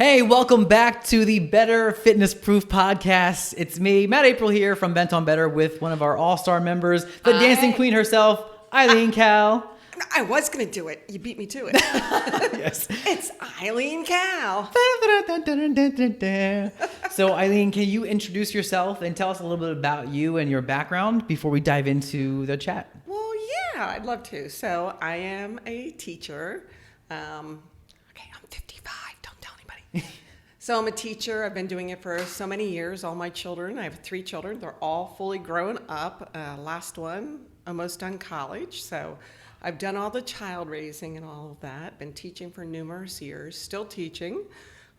Hey, welcome back to the Better Fitness Proof podcast. It's me, Matt April here from BentOnBetter with one of our all-star members, the dancing queen herself, Eileen Kahl. I was going to do it. You beat me to it. Yes. It's Eileen Kahl. So, Eileen, can you introduce yourself and tell us a little bit about you and your background before we dive into the chat? Well, yeah, I'd love to. So I am a teacher. I'm 55. Don't tell anybody. So I'm a teacher. I've been doing it for so many years. All my children, I have 3 children. They're all fully grown up. Last one, almost done college. So I've done all the child raising and all of that. Been teaching for numerous years. Still teaching.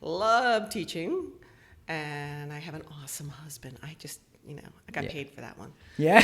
Love teaching. And I have an awesome husband. I just, I got paid for that one. Yeah.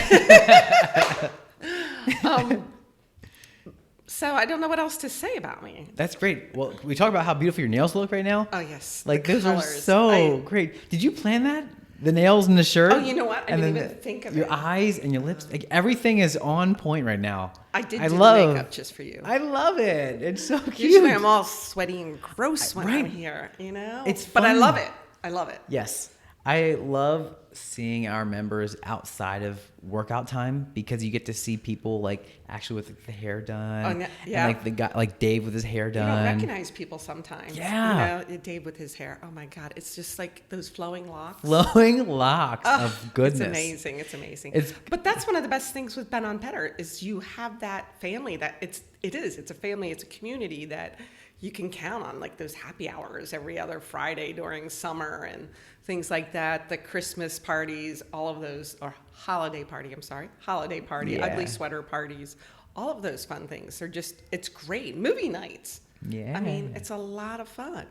So I don't know what else to say about me. That's great. Well, we talk about how beautiful your nails look right now. Oh, yes. Like, the those colors. are so great. Did you plan that? The nails and the shirt? Oh, you know what? I didn't even think of it. Your eyes and your lips. Like, everything is on point right now. I do the makeup just for you. I love it. It's so cute. Usually I'm all sweaty and gross when I'm here, It's But I fun. love it. I love it. Yes. I love seeing our members outside of workout time because you get to see people like actually with the hair done. Oh, yeah. And like the guy, like Dave with his hair done. You don't recognize people sometimes. Yeah. Dave with his hair. Oh my God. It's just like those flowing locks. Flowing locks of goodness. It's amazing. But that's one of the best things with BentOnBetter is you have that family that it's a family, it's a community that you can count on, like those happy hours every other Friday during summer and things like that, the Christmas parties, all of those, or holiday party, Yeah. ugly sweater parties, all of those fun things are just, it's great. Movie nights. Yeah. I mean, it's a lot of fun.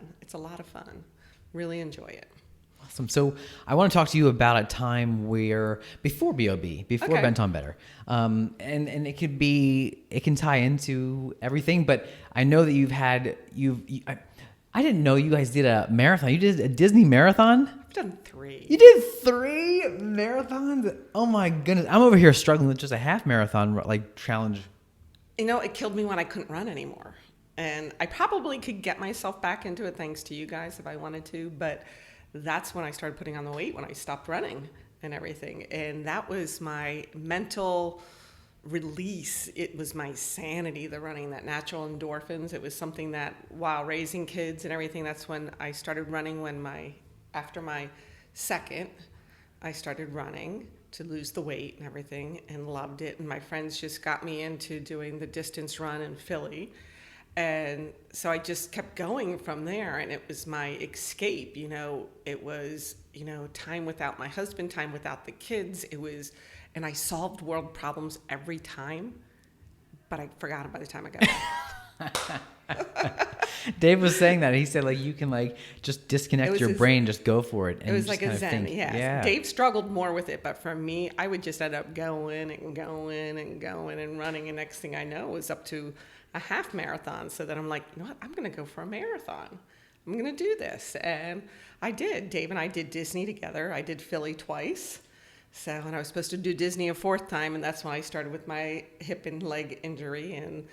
Really enjoy it. Awesome. So I want to talk to you about a time where before BOB, before Okay. BentOnBetter, and it can tie into everything. But I know that I didn't know you guys did a marathon. You did a Disney marathon. I've done 3. You did 3 marathons. Oh my goodness! I'm over here struggling with just a half marathon like challenge. It killed me when I couldn't run anymore, and I probably could get myself back into it thanks to you guys if I wanted to, but. That's when I started putting on the weight, when I stopped running and everything. And that was my mental release. It was my sanity, the running, that natural endorphins. It was something that while raising kids and everything, that's when I started running. After my second, I started running to lose the weight and everything and loved it. And my friends just got me into doing the distance run in Philly. And so I just kept going from there, and it was my escape. It was, time without my husband, time without the kids. And I solved world problems every time, but I forgot it by the time I got back. Dave was saying that. He said, like, you can, like, just disconnect your brain, just go for it. And it was like a zen, think. yeah. Dave struggled more with it, but for me, I would just end up going and going and going and running. And next thing I know, it was up to a half marathon. So then I'm like, you know what? I'm going to go for a marathon. I'm going to do this. And I did. Dave and I did Disney together. I did Philly twice. And I was supposed to do Disney a 4th time. And that's when I started with my hip and leg injury. And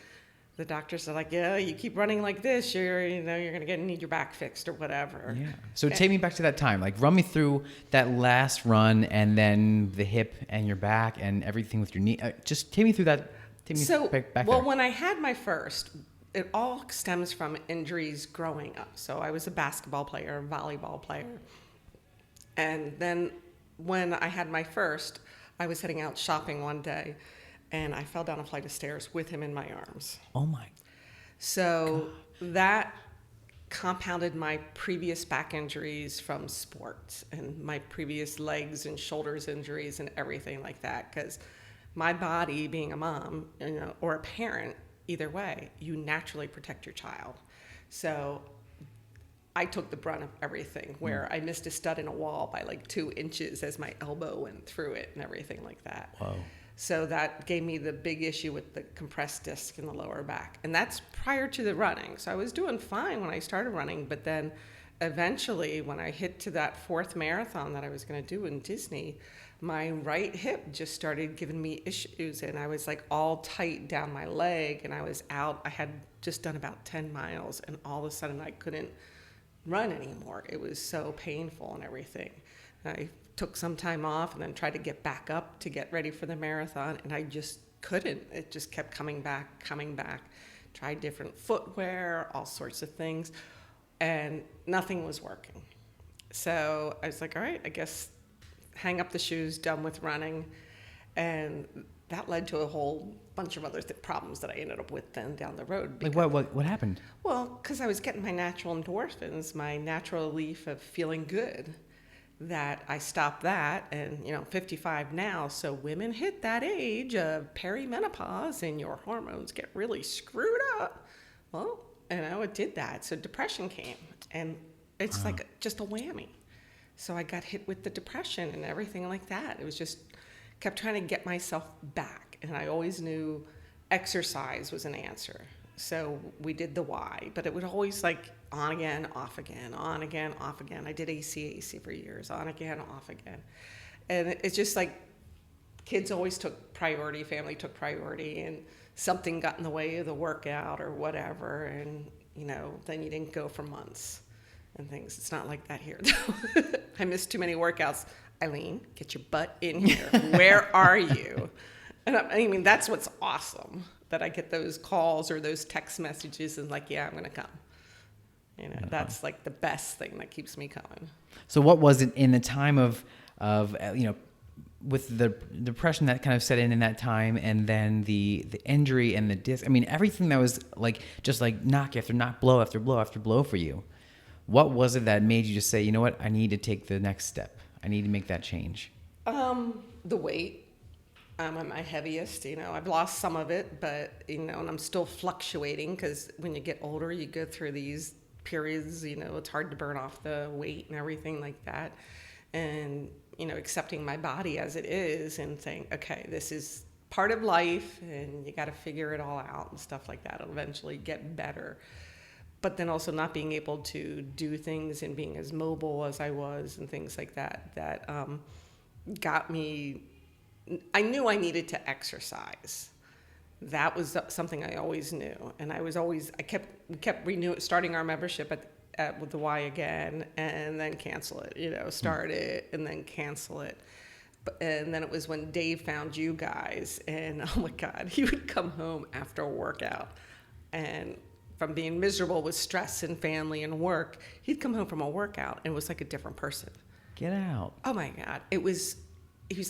the doctors are like, yeah, you keep running like this, you're going to need your back fixed or whatever. Yeah. So take me back to that time. Like, run me through that last run and then the hip and your back and everything with your knee. Just take me through that. Back there. When I had my first, it all stems from injuries growing up. So I was a basketball player, volleyball player. And then when I had my first, I was heading out shopping one day, and I fell down a flight of stairs with him in my arms. Oh my. So that compounded my previous back injuries from sports and my previous legs and shoulders injuries and everything like that. Because my body, being a mom, or a parent, either way, you naturally protect your child. So I took the brunt of everything, where I missed a stud in a wall by like 2 inches as my elbow went through it and everything like that. Whoa. So that gave me the big issue with the compressed disc in the lower back. And that's prior to the running. So I was doing fine when I started running, but then eventually when I hit to that 4th marathon that I was going to do in Disney, my right hip just started giving me issues, and I was like all tight down my leg, and I was out. I had just done about 10 miles, and all of a sudden I couldn't run anymore. It was so painful and everything. I took some time off and then tried to get back up to get ready for the marathon, and I just couldn't. It just kept coming back. Tried different footwear, all sorts of things, and nothing was working. So I was like, all right, I guess hang up the shoes, done with running. And that led to a whole bunch of other problems that I ended up with then down the road. Like what happened? Well, because I was getting my natural endorphins, my natural relief of feeling good, that I stopped that. And, 55 now, so women hit that age of perimenopause and your hormones get really screwed up. Well, it did that. So depression came, and it's like just a whammy. So I got hit with the depression and everything like that. It was just kept trying to get myself back. And I always knew exercise was an answer. So we did the why, but it would always like on again, off again, on again, off again. I did ACAC for years, on again, off again. And it's just like kids always took priority, family took priority, and something got in the way of the workout or whatever. And, then you didn't go for months and things. It's not like that here, though. I missed too many workouts. Eileen, get your butt in here. Where are you? And I mean, that's what's awesome, that I get those calls or those text messages and like, yeah, I'm going to come. That's like the best thing that keeps me coming. So what was it in the time of with the depression that kind of set in that time, and then the injury and the disc, I mean, everything that was like, just like knock after knock, blow after blow after blow for you. What was it that made you just say, you know what, I need to take the next step. I need to make that change? The weight. I'm at my heaviest, I've lost some of it, but, and I'm still fluctuating, because when you get older, you go through these periods, it's hard to burn off the weight and everything like that. And, accepting my body as it is and saying, okay, this is part of life and you got to figure it all out and stuff like that. It'll eventually get better. But then also not being able to do things and being as mobile as I was and things like that, got me. I knew I needed to exercise. That was something I always knew. And we kept starting our membership with the Y again, and then cancel it, start it and then cancel it. And then it was when Dave found you guys, and oh my God, he would come home after a workout, and from being miserable with stress and family and work, he'd come home from a workout and was like a different person. Get out. Oh my God. He was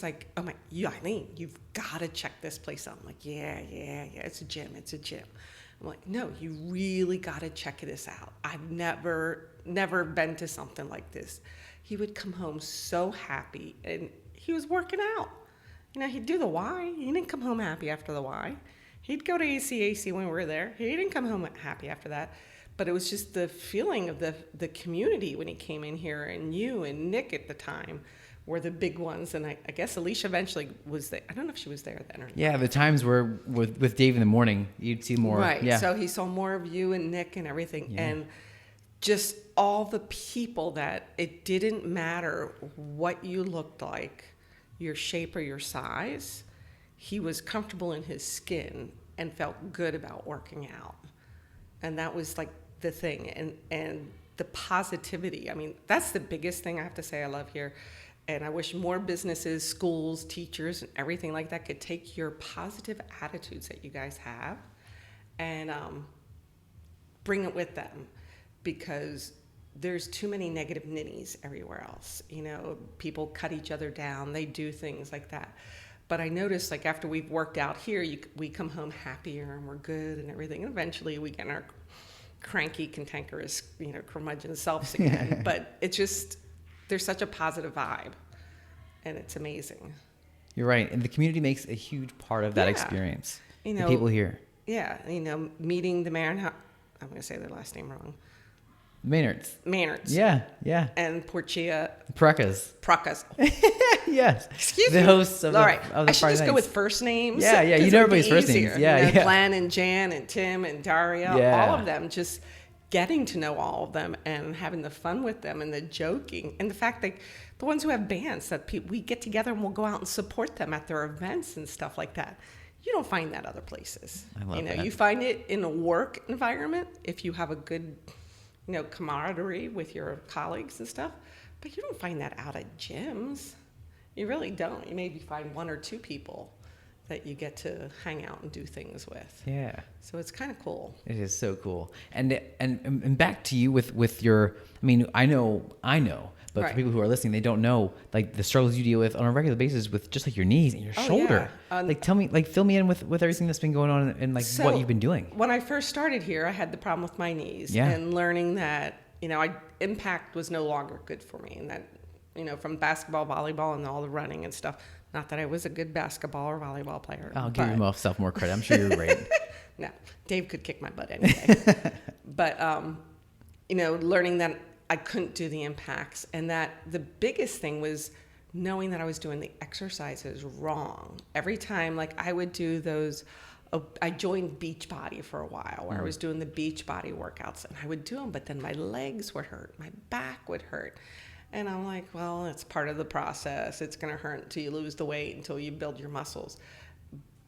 like, oh my, Eileen, you've got to check this place out. I'm like, yeah, it's a gym. I'm like, no, you really got to check this out. I've never been to something like this. He would come home so happy, and he was working out. He'd do the Y. He didn't come home happy after the Y. He'd go to ACAC when we were there. He didn't come home happy after that. But it was just the feeling of the community when he came in here, and you and Nick at the time were the big ones. And I guess Alicia eventually was there. I don't know if she was there then or not. Yeah, the times were with Dave in the morning. You'd see more. Right. Yeah. So he saw more of you and Nick and everything. Yeah. And just all the people that it didn't matter what you looked like, your shape or your size. He was comfortable in his skin and felt good about working out. And that was like the thing. And the positivity. I mean, that's the biggest thing I have to say I love here. And I wish more businesses, schools, teachers, and everything like that could take your positive attitudes that you guys have and bring it with them, because there's too many negative ninnies everywhere else. People cut each other down. They do things like that. But I noticed, like, after we've worked out here, we come home happier and we're good and everything. And eventually we get in our cranky, cantankerous, curmudgeon selves again. But it's just, there's such a positive vibe, and it's amazing. You're right. And the community makes a huge part of that experience. The people here. Yeah. Meeting the mayor, I'm going to say their last name wrong. Maynards. Yeah. And Porcia. Prakas. Yes. Excuse me. The hosts of All right. of the I should Friday just nights. go with first names. Yeah. You know everybody's first names. Yeah. Glenn and Jan and Tim and Daria, all of them, just getting to know all of them and having the fun with them and the joking and the fact that the ones who have bands that we get together and we'll go out and support them at their events and stuff like that. You don't find that other places. I love that. You find it in a work environment if you have a good camaraderie with your colleagues and stuff. But you don't find that out at gyms. You really don't. You maybe find one or two people that you get to hang out and do things with. Yeah. So it's kind of cool. It is so cool. And back to you with your, I mean, I know, but Right. for people who are listening, they don't know like the struggles you deal with on a regular basis with just like your knees and your shoulder. Yeah. Like fill me in with everything that's been going on and like what you've been doing. When I first started here, I had the problem with my knees and learning that, impact was no longer good for me. And that, from basketball, volleyball, and all the running and stuff. Not that I was a good basketball or volleyball player. I'll give yourself more credit. I'm sure you're great. No, Dave could kick my butt anyway. But, learning that I couldn't do the impacts, and that the biggest thing was knowing that I was doing the exercises wrong. Every time, like I would do those, I joined Beachbody for a while where I was doing the Beachbody workouts, and I would do them, but then my legs would hurt, my back would hurt. And I'm like, well, it's part of the process. It's going to hurt until you lose the weight, until you build your muscles.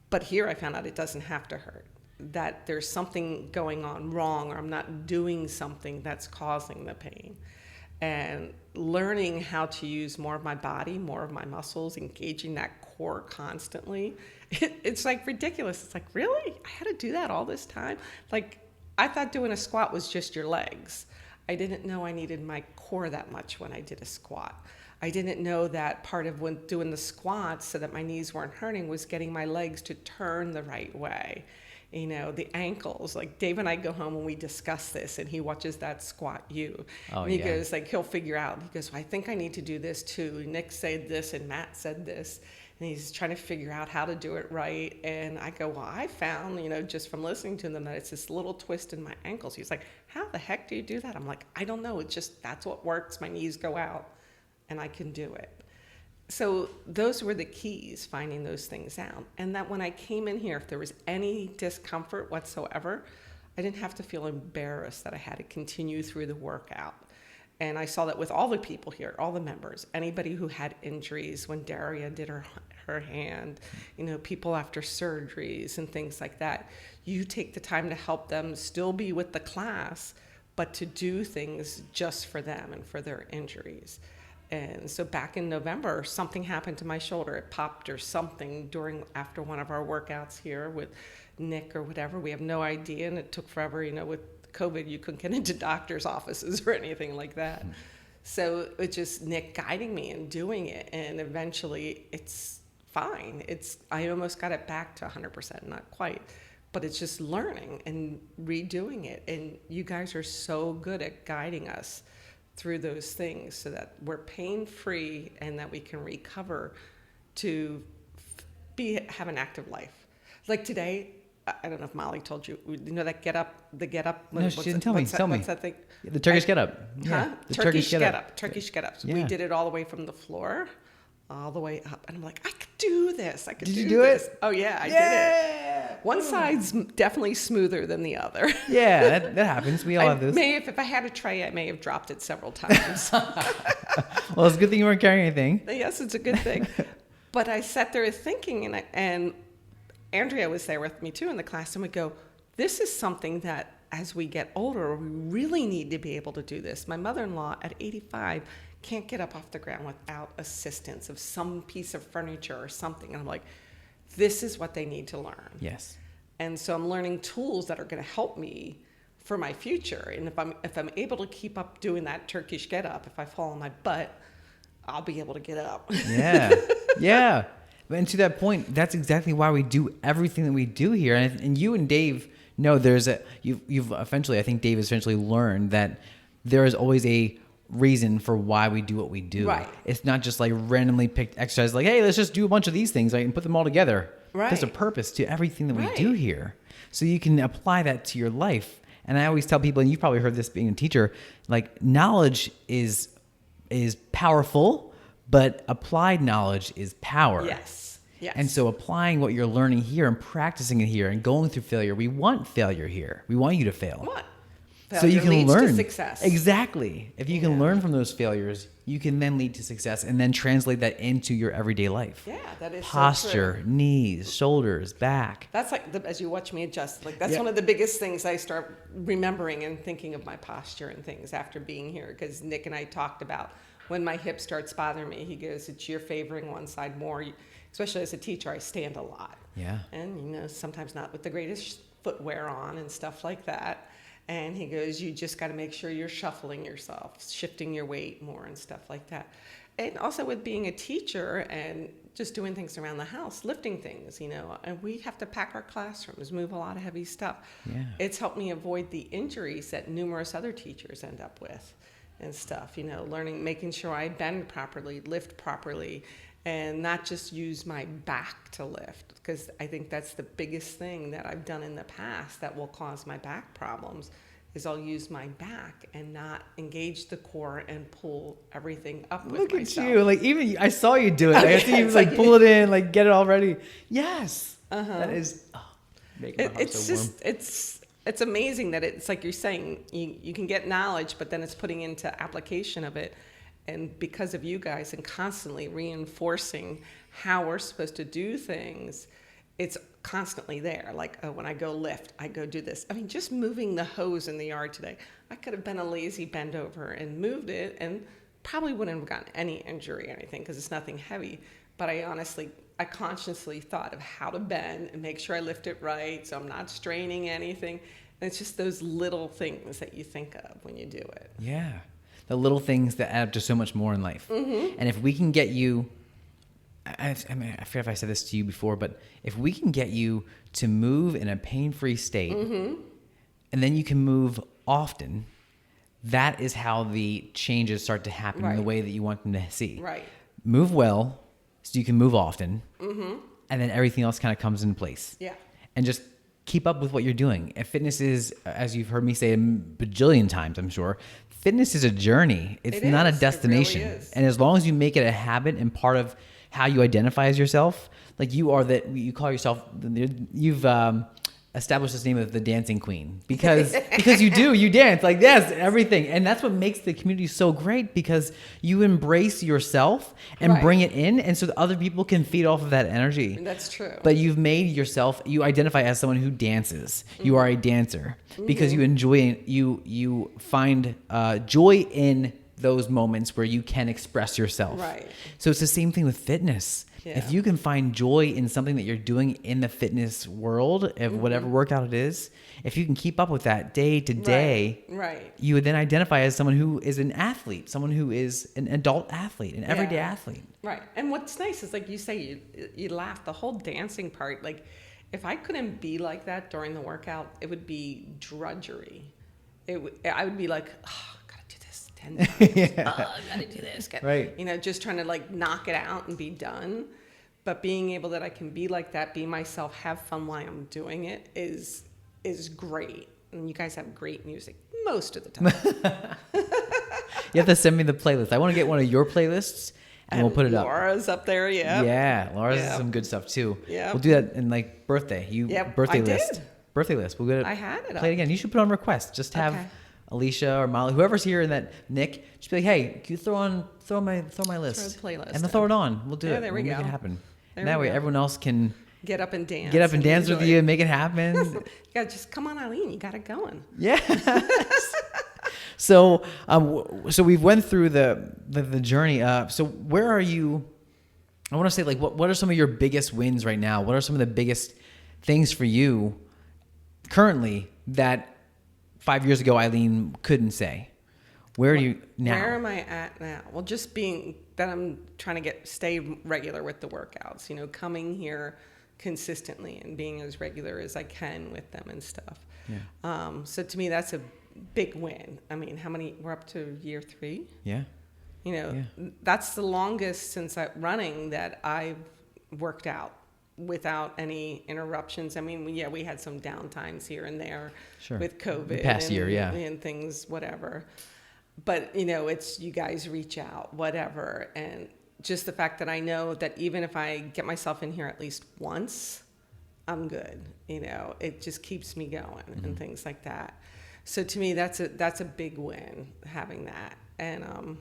But here I found out it doesn't have to hurt, that there's something going on wrong, or I'm not doing something that's causing the pain. And learning how to use more of my body, more of my muscles, engaging that core constantly, it's like ridiculous. It's like, really? I had to do that all this time? Like, I thought doing a squat was just your legs. I didn't know I needed my core that much when I did a squat. I didn't know that part of when doing the squats so that my knees weren't hurting was getting my legs to turn the right way. The ankles, like Dave and I go home and we discuss this, and he watches that squat you. Oh, and he yeah. goes, like, he'll figure out, he goes, well, I think I need to do this too. Nick said this and Matt said this. And he's trying to figure out how to do it right. And I go, well, I found, just from listening to them, that it's this little twist in my ankles. He's like, how the heck do you do that? I'm like, I don't know. It's just, that's what works. My knees go out and I can do it. So those were the keys, finding those things out. And that when I came in here, if there was any discomfort whatsoever, I didn't have to feel embarrassed that I had to continue through the workout. And I saw that with all the people here, all the members, anybody who had injuries when Daria did her hand, people after surgeries and things like that. You take the time to help them still be with the class, but to do things just for them and for their injuries. And so back in November, something happened to my shoulder. It popped or something after one of our workouts here with Nick or whatever. We have no idea, and it took forever. With COVID, you couldn't get into doctor's offices or anything like that. So it's just Nick guiding me and doing it, and eventually it's fine. I almost got it back to 100%, not quite, but it's just learning and redoing it. And you guys are so good at guiding us through those things so that we're pain-free and that we can recover to have an active life. Like today, I don't know if Molly told you, that get up. No, she didn't tell me. Tell me. What's that thing? The Turkish get up. Huh? Yeah, the Turkish get up. Turkish get ups. Yeah. We did it all the way from the floor, all the way up. And I'm like, I could do this. Did you do it? Oh, yeah, I did it. One side's definitely smoother than the other. Yeah, that happens. We all have those. If I had a tray, I may have dropped it several times. Well, it's a good thing you weren't carrying anything. Yes, it's a good thing. But I sat there thinking, and Andrea was there with me too in the class, and we go, this is something that as we get older, we really need to be able to do this. My mother-in-law at 85 can't get up off the ground without assistance of some piece of furniture or something. And I'm like, this is what they need to learn. Yes. And so I'm learning tools that are going to help me for my future. And if I'm able to keep up doing that Turkish get up, if I fall on my butt, I'll be able to get up. Yeah. Yeah. And to that point, that's exactly why we do everything that we do here. And you and Dave know you've eventually, I think Dave has eventually learned that there is always a reason for why we do what we do. Right. It's not just like randomly picked exercise, like, hey, let's just do a bunch of these things and put them all together. Right. There's a purpose to everything that we Right. do here. So you can apply that to your life. And I always tell people, and you've probably heard this being a teacher, like knowledge is powerful, but applied knowledge is power. Yes. Yes. And so applying what you're learning here and practicing it here and going through failure, we want failure here. We want you to fail. What? So you can learn to success. Exactly. If you can learn from those failures, you can then lead to success and then translate that into your everyday life. Yeah, that is posture, so true. knees, shoulders, back. That's like as you watch me adjust. Like that's one of the biggest things I start remembering and thinking of my posture and things after being here. Because Nick and I talked about when my hip starts bothering me. He goes, "It's you're favoring one side more." Especially as a teacher, I stand a lot. Yeah. And sometimes not with the greatest footwear on and stuff like that. And he goes, you just got to make sure you're shuffling yourself, shifting your weight more and stuff like that. And also with being a teacher and just doing things around the house, lifting things, and we have to pack our classrooms, move a lot of heavy stuff. Yeah. It's helped me avoid the injuries that numerous other teachers end up with and stuff, learning, making sure I bend properly, lift properly, and not just use my back to lift, because I think that's the biggest thing that I've done in the past that will cause my back problems is I'll use my back and not engage the core and pull everything up with myself. Look at you. Like even I saw you do it. I see you like pull it in, like get it all ready. Yes. That is making my heart so warm. It's amazing that it's like you're saying, you can get knowledge, but then it's putting into application of it. And because of you guys and constantly reinforcing how we're supposed to do things, it's constantly there. Like, oh, when I go lift, I go do this. I mean, just moving the hose in the yard today, I could have been a lazy bend over and moved it and probably wouldn't have gotten any injury or anything because it's nothing heavy. But I consciously thought of how to bend and make sure I lift it right so I'm not straining anything. And it's just those little things that you think of when you do it. Yeah. The little things that add up to so much more in life. And if we can get you, I forget if I said this to you before, but if we can get you to move in a pain-free state, and then you can move often, that is how the changes start to happen in the way that you want them to see. Right. Move well, so you can move often, and then everything else kind of comes into place. Yeah. And just keep up with what you're doing. And fitness is, as you've heard me say a bajillion times, I'm sure, fitness is a journey. It's not a destination. It really is. And as long as you make it a habit and part of how you identify as yourself, like you call yourself, you've established this name of the dancing queen because you dance like yes, everything. And that's what makes the community so great because you embrace yourself and bring it in. And so that other people can feed off of that energy. That's true. But you've made yourself, you identify as someone who dances. You are a dancer because you enjoy, you find joy in those moments where you can express yourself. Right. So it's the same thing with fitness. Yeah. If you can find joy in something that you're doing in the fitness world, of whatever workout it is, if you can keep up with that day to day, you would then identify as someone who is an athlete, someone who is an adult athlete, an everyday athlete. Right. And what's nice is like you say, you laugh, the whole dancing part, like if I couldn't be like that during the workout, it would be drudgery. I would be like, oh, 10 times. I gotta do this. Right. Just trying to like knock it out and be done. But being able that I can be like that, be myself, have fun while I'm doing it is great. And you guys have great music most of the time. You have to send me the playlist. I want to get one of your playlists and we'll put it up. Laura's up there, yeah. Yeah, Laura's has some good stuff too. Yeah. We'll do that in like birthday. Birthday list. Did. Birthday list. We'll get it. I had it. Play it again. You should put on request. Just have Alicia or Molly, whoever's here, and that Nick, just be like, hey, can you throw my list? Throw the playlist. And then throw it on. We'll do it. There we go. Make it happen. And that way everyone else can get up and dance. Get up and dance with you and make it happen. You gotta just come on, Eileen. You got it going. Yeah. So we've went through the journey. So where are you? I want to say, like, what are some of your biggest wins right now? What are some of the biggest things for you currently that 5 years ago Eileen couldn't say? Where are you now? Where am I at now? Well, just being that I'm trying to stay regular with the workouts, coming here consistently and being as regular as I can with them and stuff. Yeah. So to me, that's a big win. I mean, we're up to year 3. Yeah. That's the longest since running that I've worked out without any interruptions. I mean, we had some downtimes here and there with COVID the past year, and things, whatever. But, it's you guys reach out, whatever. And just the fact that I know that even if I get myself in here at least once, I'm good. It just keeps me going and things like that. So to me, that's a big win, having that. And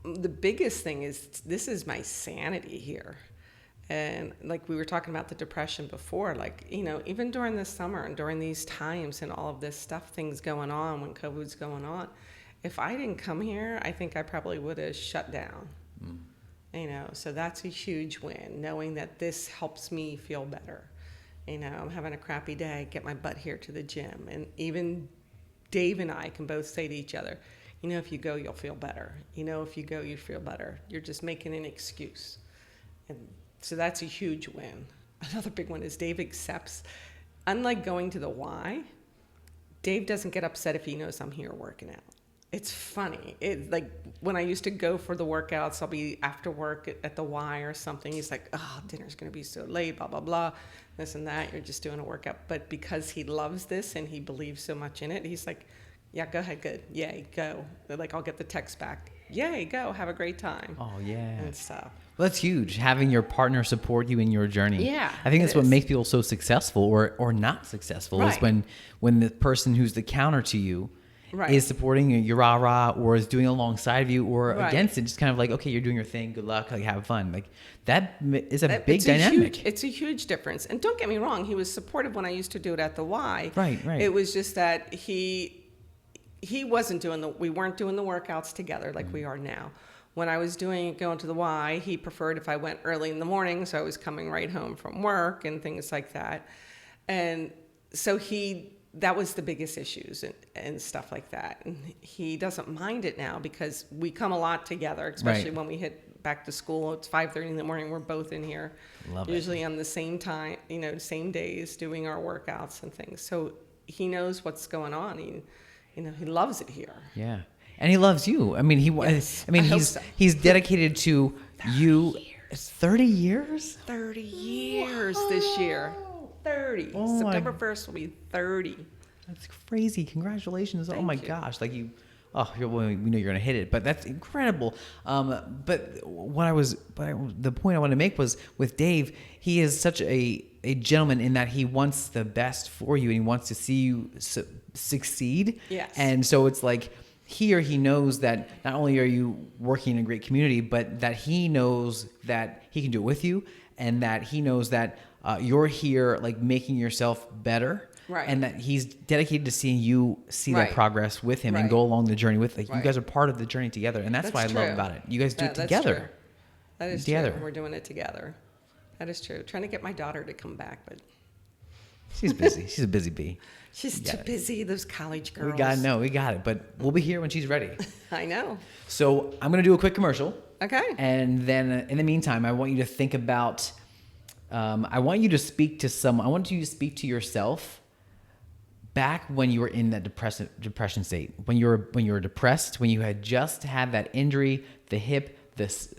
the biggest thing is, this is my sanity here. And like we were talking about the depression before, like, you know, even during the summer and during these times and all of this stuff, things going on when COVID's going on, if I didn't come here, I think I probably would have shut down. You know, so that's a huge win, knowing that this helps me feel better. You know, I'm having a crappy day, get my butt here to the gym. And even Dave and I can both say to each other, you know, if you go, you'll feel better. You know, if you go, you feel better. You're just making an excuse. And so that's a huge win. Another big one is Dave accepts, unlike going to the Y, Dave doesn't get upset if he knows I'm here working out. It's funny. Like when I used to go for the workouts, I'll be after work at the Y or something. He's like, oh, dinner's going to be so late, blah, blah, blah, this and that. You're just doing a workout. But because he loves this and he believes so much in it, he's like, yeah, go ahead, good. Yay, go. Like I'll get the text back. Yay, go. Have a great time. Oh, yeah. And stuff. Well, that's huge, having your partner support you in your journey. Yeah, I think that's what makes people so successful or not successful, right. is when the person who's the counter to you right. is supporting you, rah-rah, or is doing alongside of you or right. against it, just kind of like, okay, you're doing your thing, good luck, like have fun. Like that is a big dynamic. It's a huge difference. And don't get me wrong, he was supportive when I used to do it at the Y. Right. It was just that he wasn't we weren't doing the workouts together like we are now. When I was going to the Y, he preferred if I went early in the morning, so I was coming right home from work and things like that. And so that was the biggest issues and stuff like that. And he doesn't mind it now because we come a lot together, especially when we hit back to school. It's 5:30 in the morning. We're both in here, usually on the same time, you know, same days, doing our workouts and things. So he knows what's going on. He loves it here. Yeah. And he loves you. I mean, he's dedicated to you. 30 years? 30 years this year. 30. Oh, September 1st will be 30. That's crazy. Congratulations. Thank oh my you. gosh. Like we know you're going to hit it, but that's incredible. But the point I want to make was with Dave, he is such a gentleman in that he wants the best for you and he wants to see you succeed. Yes. And so it's like, here he knows that not only are you working in a great community, but that he knows that he can do it with you, and that he knows that you're here like making yourself better, right? And that he's dedicated to seeing you see that progress with him and go along the journey with. Like you guys are part of the journey together, and that's what I love about it. You guys do it together. True. That is together. True. We're doing it together. That is true. Trying to get my daughter to come back, but she's busy. She's a busy bee. She's too busy, those college girls. We got it. But we'll be here when she's ready. I know. So I'm going to do a quick commercial. Okay. And then in the meantime, I want you to think about, I want you to speak to someone. I want you to speak to yourself back when you were in that depression state. When you were depressed, when you had just had that injury, the hip,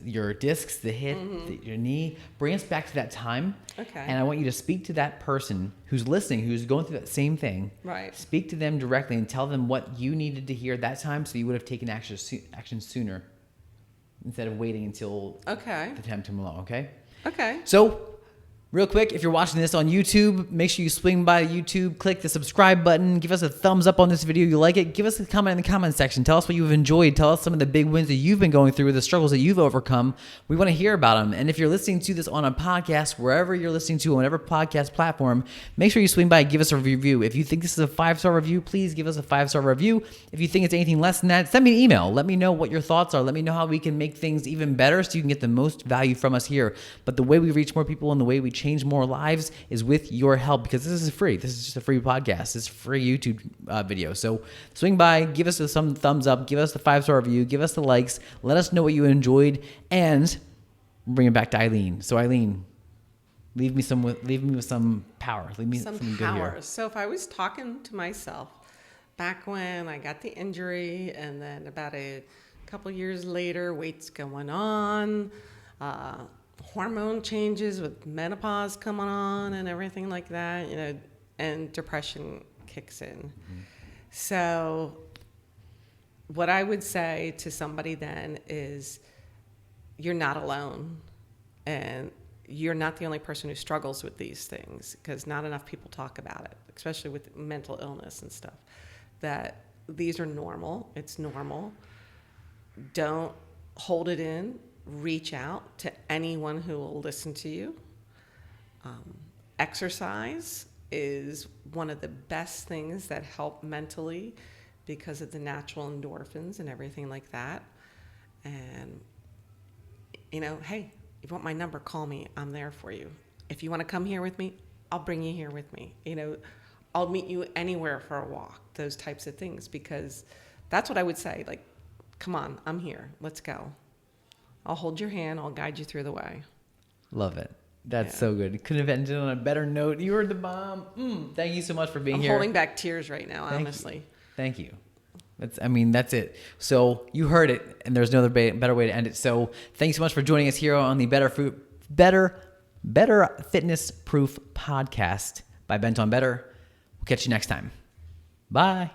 your discs, the hip, your knee. Bring us back to that time. Okay. And I want you to speak to that person who's listening, who's going through that same thing. Right. Speak to them directly and tell them what you needed to hear that time, so you would have taken action sooner instead of waiting until the time to come along. Okay. Okay. So, real quick, if you're watching this on YouTube, make sure you swing by YouTube, click the subscribe button, give us a thumbs up on this video if you like it, give us a comment in the comment section, tell us what you've enjoyed, tell us some of the big wins that you've been going through, the struggles that you've overcome. We want to hear about them. And if you're listening to this on a podcast, wherever you're listening to, on whatever podcast platform, make sure you swing by and give us a review. If you think this is a 5-star review, please give us a 5-star review. If you think it's anything less than that, send me an email. Let me know what your thoughts are. Let me know how we can make things even better so you can get the most value from us here. But the way we reach more people and the way we change more lives is with your help, because this is free. This is just a free podcast. It's a free YouTube video. So swing by, give us some thumbs up, give us the 5-star review, give us the likes, let us know what you enjoyed, and bring it back to Eileen. So Eileen, leave me with some power. Leave me some good power. here. So if I was talking to myself back when I got the injury, and then about a couple years later, weight's going on, hormone changes with menopause coming on and everything like that, and depression kicks in. Mm-hmm. So what I would say to somebody then is, you're not alone. And you're not the only person who struggles with these things, because not enough people talk about it, especially with mental illness and stuff, that these are normal. It's normal. Don't hold it in. Reach out to anyone who will listen to you. Exercise is one of the best things that help mentally because of the natural endorphins and everything like that. And, hey, if you want my number, call me. I'm there for you. If you want to come here with me, I'll bring you here with me. I'll meet you anywhere for a walk, those types of things, because that's what I would say. Like, come on, I'm here. Let's go. I'll hold your hand. I'll guide you through the way. Love it. That's so good. Couldn't have ended on a better note. You were the bomb. Thank you so much for being here. I'm holding back tears right now, honestly. Thank you. That's it. So you heard it, and there's no other better way to end it. So thanks so much for joining us here on the Better Fitness Proof podcast by BentOnBetter. We'll catch you next time. Bye.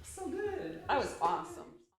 So good. That was awesome.